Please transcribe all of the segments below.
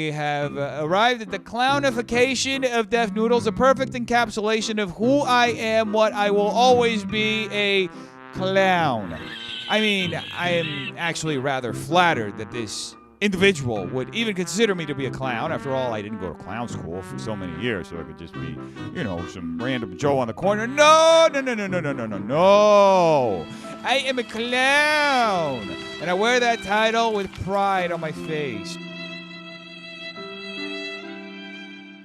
We have arrived at the clownification of Def Noodles, a perfect encapsulation of who I am, what I will always be, a clown. I mean, I am actually rather flattered that this individual would even consider me to be a clown. After all, I didn't go to clown school for so many years, so I could just be, you know, some random Joe on the corner. No. I am a clown, and I wear that title with pride on my face.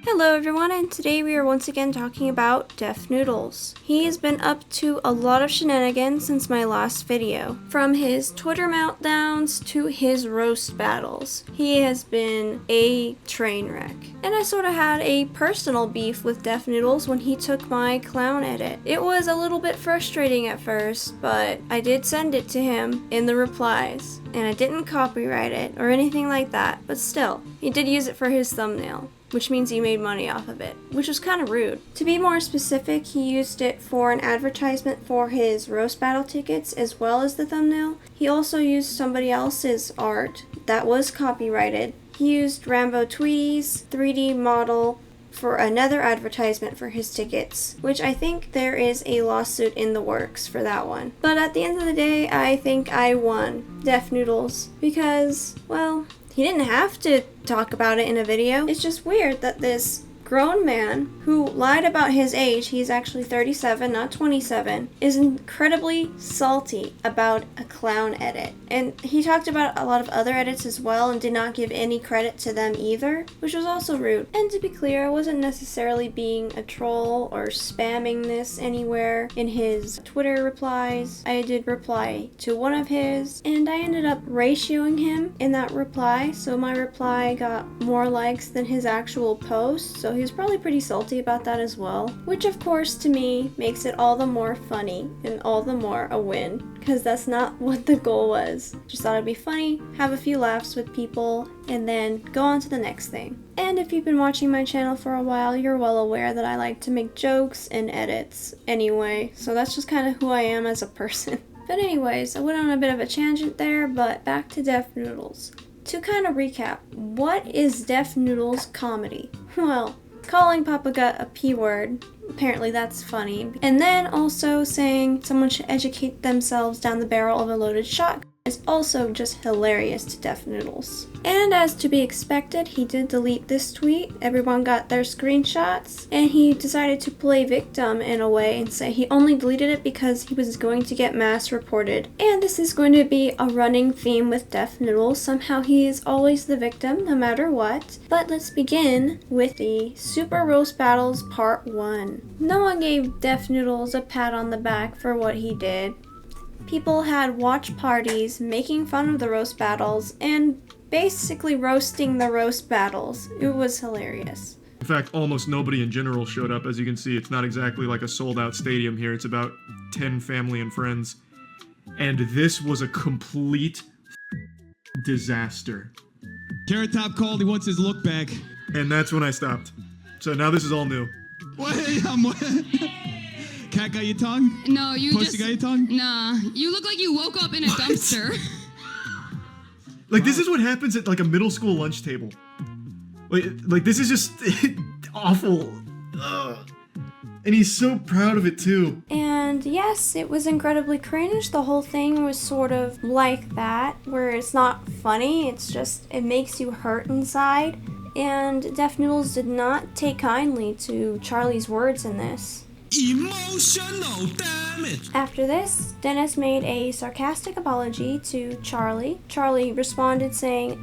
Hello everyone, and today we are once again talking about Def Noodles. He has been up to a lot of shenanigans since my last video. From his Twitter meltdowns to his roast battles, he has been a train wreck. And I sort of had a personal beef with Def Noodles when he took my clown edit. It was a little bit frustrating at first, but I did send it to him in the replies, and I didn't copyright it or anything like that, but still, he did use it for his thumbnail, which means he made money off of it, which was kind of rude. To be more specific, he used it for an advertisement for his roast battle tickets as well as the thumbnail. He also used somebody else's art that was copyrighted. He used Rambo Tweety's 3D model for another advertisement for his tickets, which I think there is a lawsuit in the works for that one. But at the end of the day, I think I won Def Noodles because, well, he didn't have to talk about it in a video. It's just weird that this grown man who lied about his age, he's actually 37, not 27, is incredibly salty about a clown edit. And he talked about a lot of other edits as well and did not give any credit to them either, which was also rude. And to be clear, I wasn't necessarily being a troll or spamming this anywhere in his Twitter replies. I did reply to one of his, and I ended up ratioing him in that reply, so my reply got more likes than his actual post, so he was probably pretty salty about that as well, which of course to me makes it all the more funny and all the more a win, because that's not what the goal was. Just thought it'd be funny, have a few laughs with people, and then go on to the next thing. And if you've been watching my channel for a while, you're well aware that I like to make jokes and edits anyway, so that's just kind of who I am as a person. But anyways, I went on a bit of a tangent there, but back to Def Noodles. To kind of recap, what is Def Noodles comedy? Well, calling Papa Gut a P-word, apparently that's funny, and then also saying someone should educate themselves down the barrel of a loaded shotgun is also just hilarious to Def Noodles. And as to be expected, he did delete this tweet. Everyone got their screenshots, and he decided to play victim in a way and say he only deleted it because he was going to get mass reported. And this is going to be a running theme with Def Noodles. Somehow he is always the victim, no matter what. But let's begin with the Super Roast Battles Part 1. No one gave Def Noodles a pat on the back for what he did. People had watch parties making fun of the roast battles and basically roasting the roast battles. It was hilarious. In fact, almost nobody in general showed up. As you can see, it's not exactly like a sold-out stadium here. It's about 10 family and friends. And this was a complete disaster. Carrot Top called, he wants his look back. And that's when I stopped. So now this is all new. Wait, Cat got your tongue? No, you Pussy just... got your tongue? Nah, you look like you woke up in a dumpster. Like, this is what happens at, like, a middle school lunch table. Like this is just awful. Ugh. And he's so proud of it, too. And yes, it was incredibly cringe. The whole thing was sort of like that, where it's not funny, it's just, it makes you hurt inside. And Def Noodles did not take kindly to Charlie's words in this. Emotional damage. After this, Dennis made a sarcastic apology to Charlie. Charlie responded saying,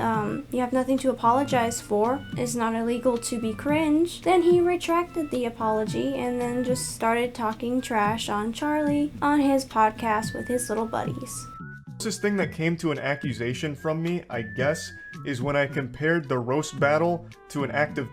you have nothing to apologize for. It's not illegal to be cringe. Then he retracted the apology and then just started talking trash on Charlie on his podcast with his little buddies. This thing that came to an accusation from me, I guess, is when I compared the roast battle to an act of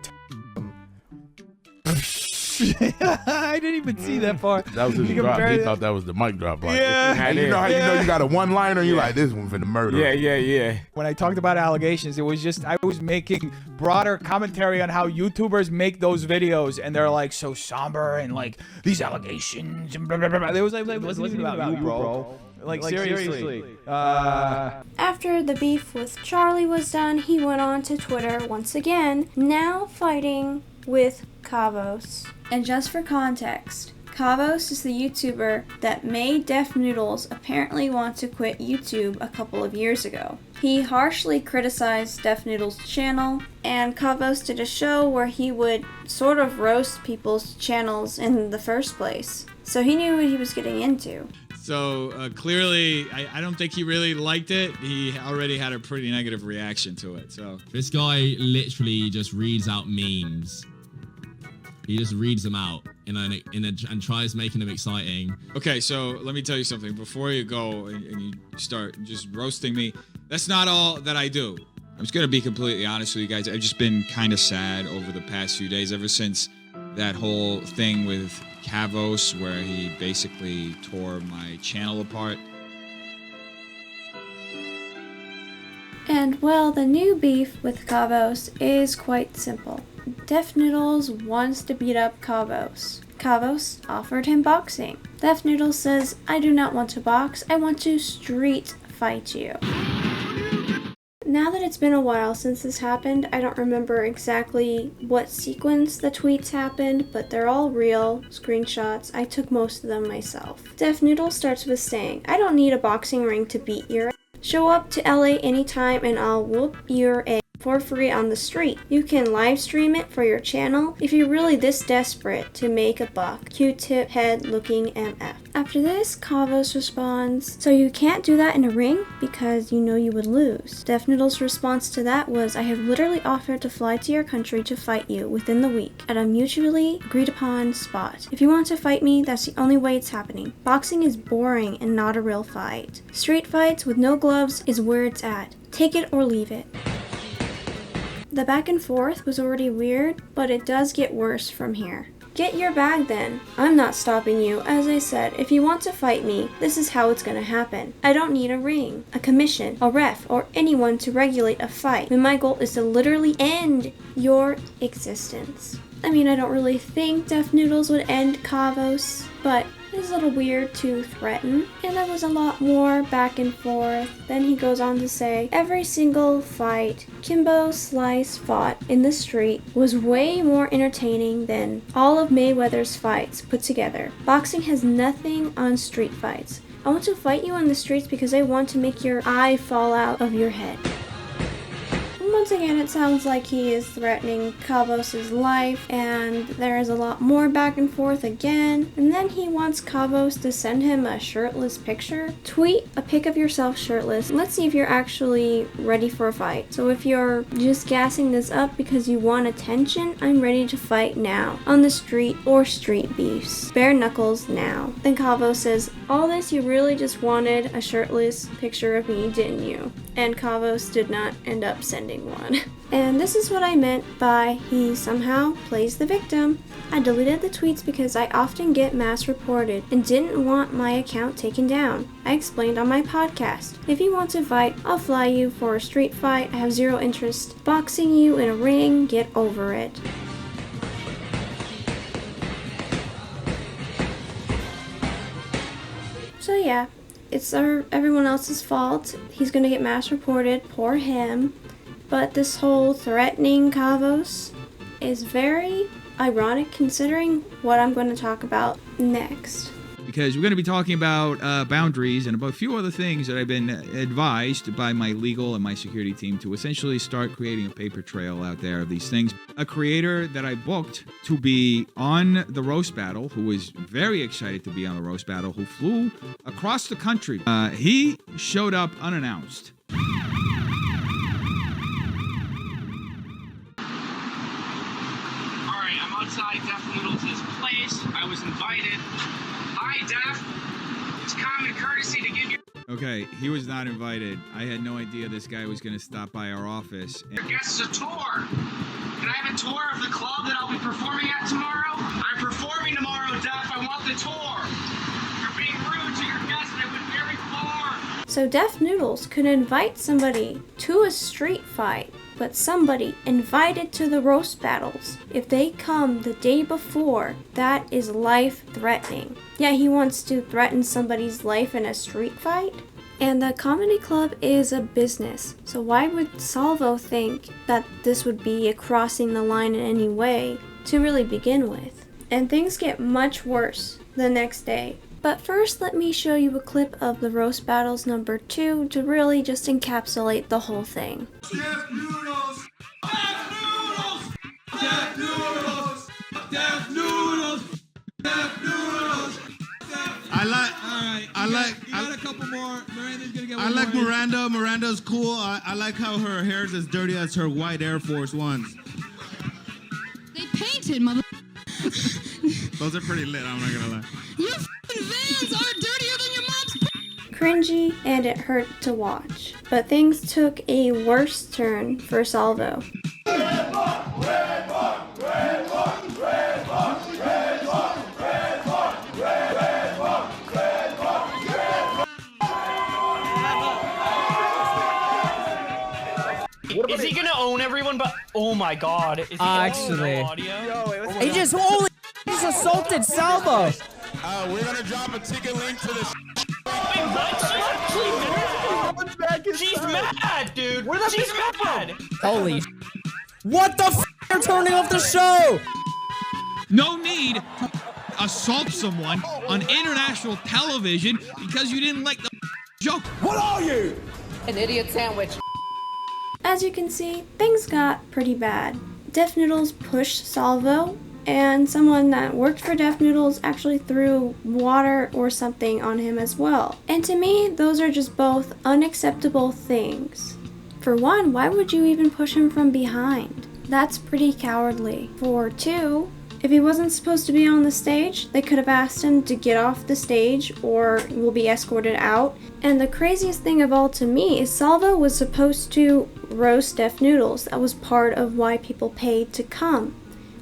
I didn't even see that part. That was his drop. He thought that was the mic drop. Like, Yeah. and you know how you know you got a one-liner? You like, this one for the murder. Yeah. When I talked about allegations, it was just, I was making broader commentary on how YouTubers make those videos, and they're like so somber and like, these allegations and blah, blah, blah, blah. It wasn't even about you, bro. Like seriously. After the beef with Charlie was done, he went on to Twitter once again, now fighting with Kavos. And just for context, Kavos is the YouTuber that made Def Noodles apparently want to quit YouTube a couple of years ago. He harshly criticized Def Noodles' channel, and Kavos did a show where he would sort of roast people's channels in the first place. So he knew what he was getting into. So clearly, I don't think he really liked it. He already had a pretty negative reaction to it. So this guy literally just reads out memes. He just reads them out and tries making them exciting. okay, so let me tell you something. Before you go and you start just roasting me, that's not all that I do. I'm just gonna be completely honest with you guys. I've just been kind of sad over the past few days, ever since that whole thing with Kavos, where he basically tore my channel apart. And well, the new beef with Kavos is quite simple. Def Noodles wants to beat up Kavos. Kavos offered him boxing. Def Noodles says, I do not want to box, I want to street fight you. Now that it's been a while since this happened, I don't remember exactly what sequence the tweets happened, but they're all real screenshots. I took most of them myself. Def Noodles starts with saying, I don't need a boxing ring to beat your ass. Show up to LA anytime and I'll whoop your ass for free on the street. You can live stream it for your channel if you're really this desperate to make a buck. Q-tip head looking MF. After this, Kavos responds, so you can't do that in a ring because you know you would lose. Def Noodles' response to that was, I have literally offered to fly to your country to fight you within the week at a mutually agreed upon spot. If you want to fight me, that's the only way it's happening. Boxing is boring and not a real fight. Street fights with no gloves is where it's at. Take it or leave it. The back and forth was already weird, but it does get worse from here. Get your bag then. I'm not stopping you. As I said, if you want to fight me, this is how it's gonna happen. I don't need a ring, a commission, a ref, or anyone to regulate a fight when my goal is to literally end your existence. I mean, I don't really think Def Noodles would end Kavos, but it's a little weird to threaten, and there was a lot more back and forth. Then he goes on to say, every single fight Kimbo Slice fought in the street was way more entertaining than all of Mayweather's fights put together. Boxing has nothing on street fights. I want to fight you on the streets because I want to make your eye fall out of your head. Once again, it sounds like he is threatening Kavos' life, and there is a lot more back and forth again. And then he wants Kavos to send him a shirtless picture. Tweet a pic of yourself shirtless. Let's see if you're actually ready for a fight. So if you're just gassing this up because you want attention, I'm ready to fight now. On the street or street beefs. Bare knuckles now. Then Kavos says, all this you really just wanted a shirtless picture of me, didn't you? And Kavos did not end up sending one. And this is what I meant by he somehow plays the victim. I deleted the tweets because I often get mass reported and didn't want my account taken down. I explained on my podcast. If you want to fight, I'll fly you for a street fight. I have zero interest boxing you in a ring. Get over it. So yeah, it's everyone else's fault. He's gonna get mass reported. Poor him. But this whole threatening Kavos is very ironic considering what I'm going to talk about next. Because we're going to be talking about boundaries and about a few other things that I've been advised by my legal and my security team to essentially start creating a paper trail out there of these things. A creator that I booked to be on the roast battle, who was very excited to be on the roast battle, who flew across the country. He showed up unannounced. Outside Def Noodles' place. I was invited. Hi, Def. It's common courtesy to give you... Okay, he was not invited. I had no idea this guy was going to stop by our office. Your guests a tour. Can I have a tour of the club that I'll be performing at tomorrow? I'm performing tomorrow, Def. I want the tour. You're being rude to your guests. They went very far. So Def Noodles could invite somebody to a street fight, but somebody invited to the roast battles. If they come the day before, that is life-threatening. Yeah, he wants to threaten somebody's life in a street fight? And the comedy club is a business, so why would Salvo think that this would be crossing the line in any way to really begin with? And things get much worse the next day. But first, let me show you a clip of the roast battles number 2 to really just encapsulate the whole thing. Death Noodles! Death Noodles! Death Noodles! Death Noodles! Death Noodles! I got a couple more. Miranda's gonna get one I like more. Miranda. Miranda's cool. I like how her hair is as dirty as her white Air Force Ones. They painted, mother. Those are pretty lit, I'm not gonna lie. Your f***ing Vans are dirtier than your mom's. Cringy, and it hurt to watch. But things took a worse turn for Salvo. Is he gonna own everyone? But oh my god, is he actually, audio? he just assaulted Salvo. We're gonna drop a ticket link to the. She's mad, dude. She's mad. Holy. What the f? You're turning off the show. No need to assault someone on international television because you didn't like the joke. What are you? An idiot sandwich. As you can see, things got pretty bad. Def Noodles pushed Salvo, and someone that worked for Def Noodles actually threw water or something on him as well. And to me, those are just both unacceptable things. For one, why would you even push him from behind? That's pretty cowardly. For two, if he wasn't supposed to be on the stage, they could have asked him to get off the stage or will be escorted out. And the craziest thing of all to me is Salvo was supposed to roast Def Noodles. That was part of why people paid to come.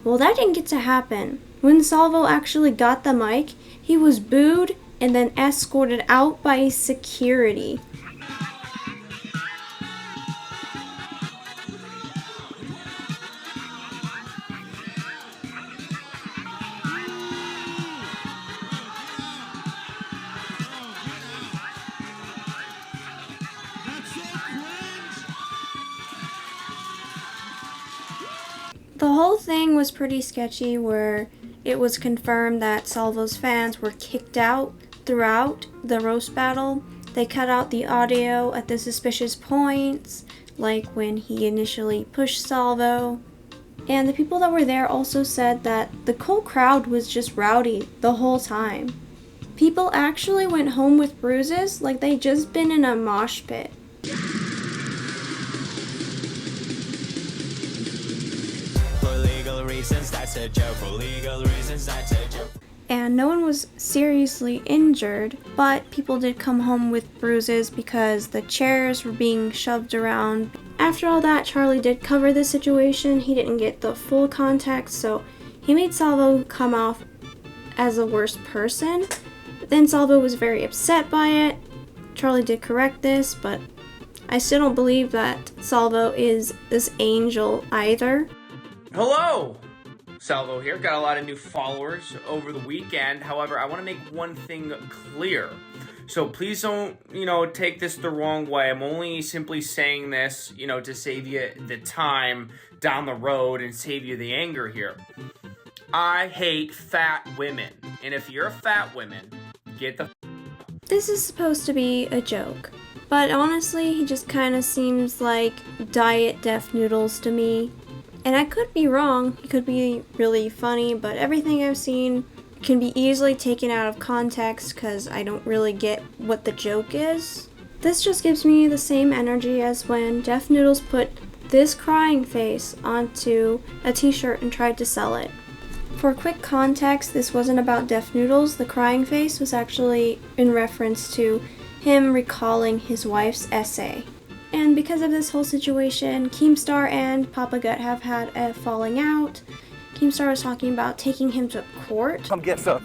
Well, that didn't get to happen. When Salvo actually got the mic, he was booed and then escorted out by security. The whole thing was pretty sketchy, where it was confirmed that Salvo's fans were kicked out throughout the roast battle. They cut out the audio at the suspicious points, like when he initially pushed Salvo. And the people that were there also said that the whole crowd was just rowdy the whole time. People actually went home with bruises like they'd just been in a mosh pit. That's a joke. For legal reasons, that's a joke. And no one was seriously injured, but people did come home with bruises because the chairs were being shoved around. After all that, Charlie did cover the situation. He didn't get the full context, so he made Salvo come off as a worse person. Then Salvo was very upset by it. Charlie did correct this, but I still don't believe that Salvo is this angel either. Hello! Salvo here. Got a lot of new followers over the weekend. However, I want to make one thing clear. So please don't, take this the wrong way. I'm only simply saying this, to save you the time down the road and save you the anger here. I hate fat women. And if you're a fat woman, get the This is supposed to be a joke. But honestly, he just kind of seems like Diet Def Noodles to me. And I could be wrong, it could be really funny, but everything I've seen can be easily taken out of context because I don't really get what the joke is. This just gives me the same energy as when Def Noodles put this crying face onto a t-shirt and tried to sell it. For quick context, this wasn't about Def Noodles. The crying face was actually in reference to him recalling his wife's essay. And because of this whole situation, Keemstar and Papa Gut have had a falling out. Keemstar was talking about taking him to court. Come get some.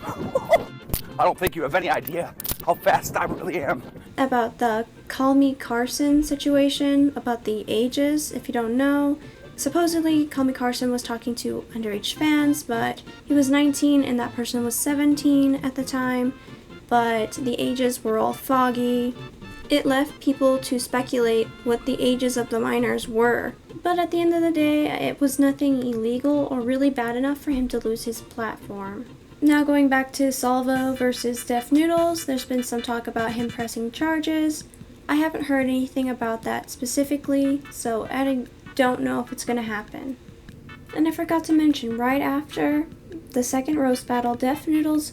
I don't think you have any idea how fast I really am. About the Call Me Carson situation about the ages. If you don't know, supposedly Call Me Carson was talking to underage fans, but he was 19 and that person was 17 at the time, but the ages were all foggy. It left people to speculate what the ages of the minors were, but at the end of the day, it was nothing illegal or really bad enough for him to lose his platform. Now going back to Salvo versus Def Noodles, there's been some talk about him pressing charges. I haven't heard anything about that specifically, so I don't know if it's going to happen. And I forgot to mention, right after the second roast battle, Def Noodles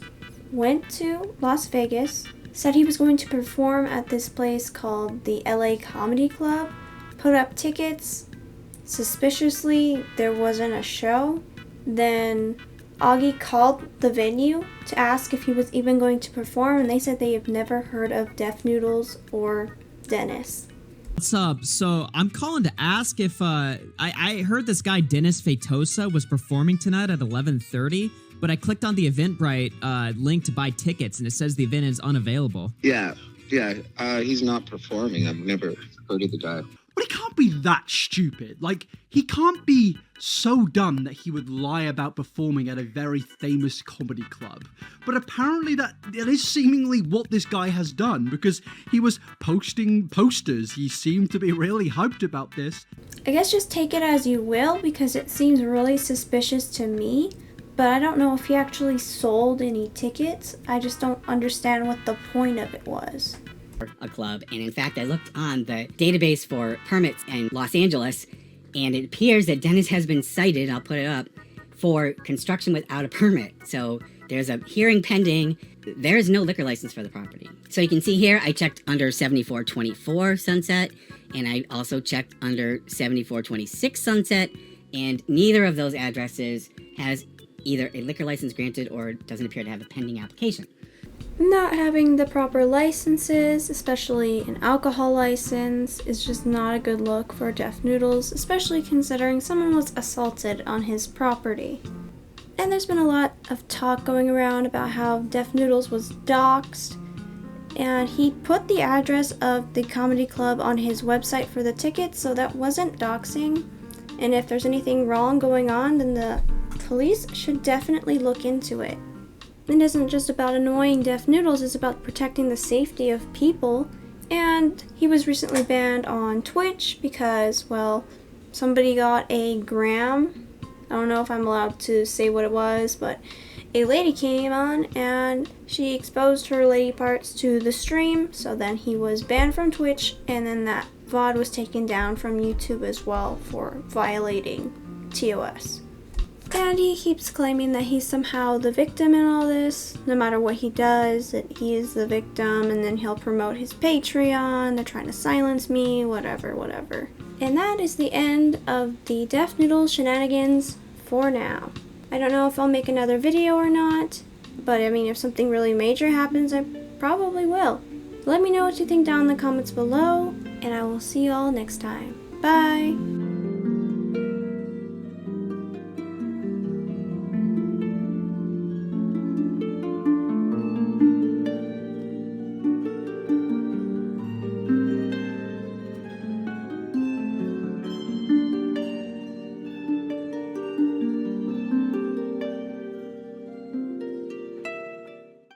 went to Las Vegas, said he was going to perform at this place called the LA Comedy Club, put up tickets. Suspiciously, there wasn't a show. Then Augie called the venue to ask if he was even going to perform, and they said they have never heard of Def Noodles or Dennis. What's up? So I'm calling to ask if I heard this guy Dennis Feitosa was performing tonight at 11:30, but I clicked on the Eventbrite link to buy tickets and it says the event is unavailable. Yeah, he's not performing. I've never heard of the guy. But he can't be that stupid. Like, he can't be so dumb that he would lie about performing at a very famous comedy club. But apparently that is seemingly what this guy has done, because he was posting posters. He seemed to be really hyped about this. I guess just take it as you will, because it seems really suspicious to me. But I don't know if he actually sold any tickets. I just don't understand what the point of it was. A club, and in fact I looked on the database for permits in Los Angeles, and it appears that Dennis has been cited, I'll put it up, for construction without a permit. So there's a hearing pending. There is no liquor license for the property. So you can see here I checked under 7424 Sunset, and I also checked under 7426 Sunset, and neither of those addresses has either a liquor license granted or doesn't appear to have a pending application. Not having the proper licenses, especially an alcohol license, is just not a good look for Def Noodles, especially considering someone was assaulted on his property. And there's been a lot of talk going around about how Def Noodles was doxxed, and he put the address of the comedy club on his website for the tickets, so that wasn't doxing. And if there's anything wrong going on, then the police should definitely look into it. It isn't just about annoying Def Noodles, it's about protecting the safety of people. And he was recently banned on Twitch because, well, somebody got a gram. I don't know if I'm allowed to say what it was, but a lady came on and she exposed her lady parts to the stream, so then he was banned from Twitch, and then that VOD was taken down from YouTube as well for violating TOS. And he keeps claiming that he's somehow the victim in all this, no matter what he does, that he is the victim, and then he'll promote his Patreon, they're trying to silence me, whatever. And that is the end of the Def Noodles shenanigans for now. I don't know if I'll make another video or not, but I mean, if something really major happens, I probably will. Let me know what you think down in the comments below, and I will see you all next time. Bye!